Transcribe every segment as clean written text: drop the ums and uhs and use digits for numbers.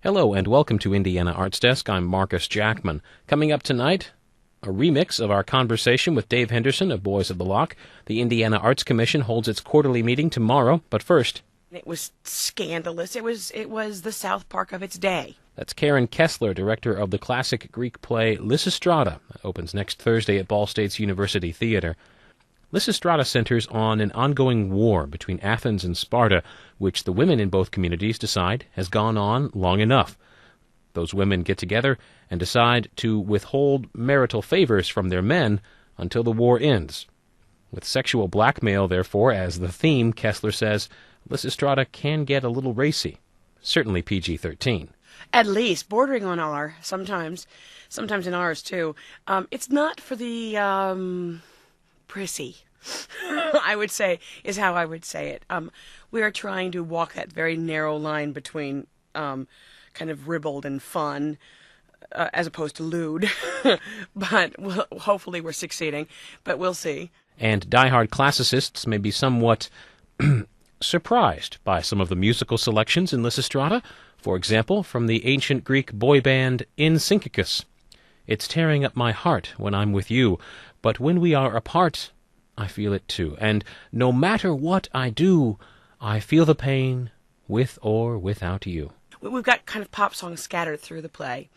Hello and welcome to Indiana ArtsDesk. I'm Marcus Jackman. Coming up tonight, a remix of our conversation with Dave Henderson of Boys of the Lough. The Indiana Arts Commission holds its quarterly meeting tomorrow, but first... It was scandalous. It was the South Park of its day. That's Karen Kessler, director of the classic Greek play Lysistrata. That opens next Thursday at Ball State's University Theater. Lysistrata centers on an ongoing war between Athens and Sparta, which the women in both communities decide has gone on long enough. Those women get together and decide to withhold marital favors from their men until the war ends. With sexual blackmail, therefore, as the theme, Kessler says, Lysistrata can get a little racy. Certainly PG-13. At least, bordering on R, sometimes in ours too. It's not for the prissy, I would say, is how I would say it. We are trying to walk that very narrow line between kind of ribald and fun, as opposed to lewd. But hopefully we're succeeding, but we'll see. And diehard classicists may be somewhat surprised by some of the musical selections in Lysistrata. For example, from the ancient Greek boy band Synchicus. It's tearing up my heart when I'm with you, but when we are apart, I feel it too. And no matter what I do, I feel the pain with or without you. We've got kind of pop songs scattered through the play.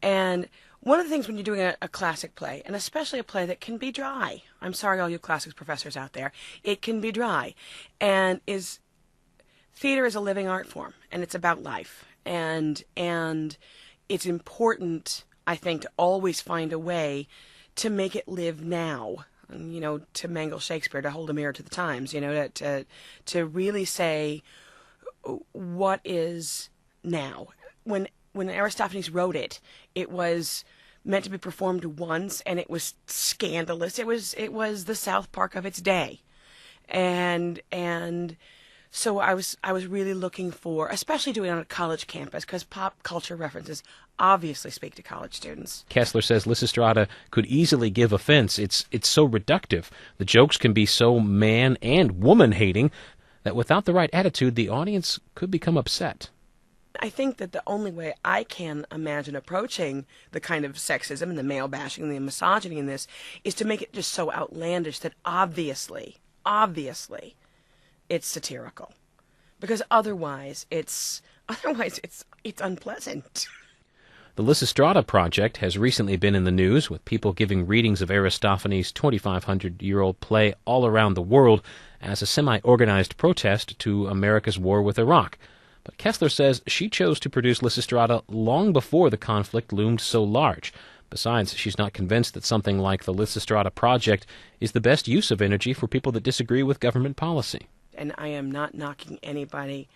And one of the things when you're doing a classic play, and especially a play that can be dry, I'm sorry all you classics professors out there, it can be dry, and theater is a living art form, and it's about life, and it's important, I think, to always find a way to make it live now, to mangle Shakespeare, to hold a mirror to the times, to really say what is now. When Aristophanes wrote it, it was meant to be performed once, and it was scandalous. It was the South Park of its day, and so I was really looking for, especially doing it on a college campus, because pop culture references obviously speak to college students. Kessler says Lysistrata could easily give offense. It's so reductive. The jokes can be so man and woman-hating that without the right attitude, the audience could become upset. I think that the only way I can imagine approaching the kind of sexism and the male bashing and the misogyny in this is to make it just so outlandish that obviously, it's satirical, because otherwise it's unpleasant. The Lysistrata project has recently been in the news, with people giving readings of Aristophanes' 2,500-year-old play all around the world as a semi-organized protest to America's war with Iraq. But Kessler says she chose to produce Lysistrata long before the conflict loomed so large. Besides, she's not convinced that something like the Lysistrata project is the best use of energy for people that disagree with government policy. And I am not knocking anybody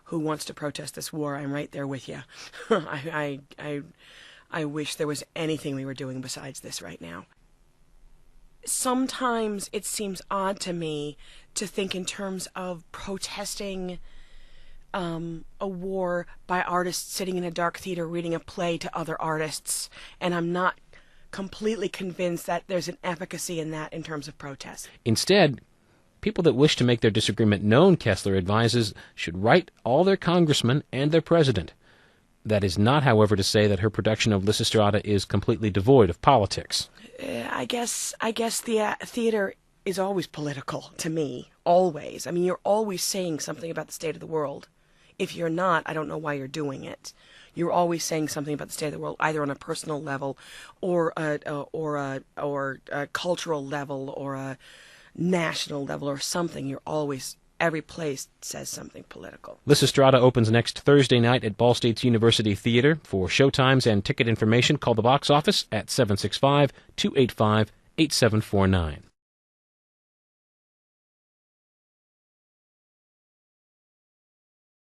who wants to protest this war. I'm right there with you. I wish there was anything we were doing besides this right now. Sometimes it seems odd to me to think in terms of protesting a war by artists sitting in a dark theater reading a play to other artists, and I'm not completely convinced that there's an efficacy in that in terms of protest. Instead, people that wish to make their disagreement known, Kessler advises, should write all their congressmen and their president. That is not, however, to say that her production of Lysistrata is completely devoid of politics. I guess the theater is always political to me, always. I mean, you're always saying something about the state of the world. If you're not, I don't know why you're doing it. You're always saying something about the state of the world, either on a personal level, or a cultural level, or a national level, or something. You're always, every place says something political. Lysistrata opens next Thursday night at Ball State's University Theater. For showtimes and ticket information, call the box office at 765-285-8749.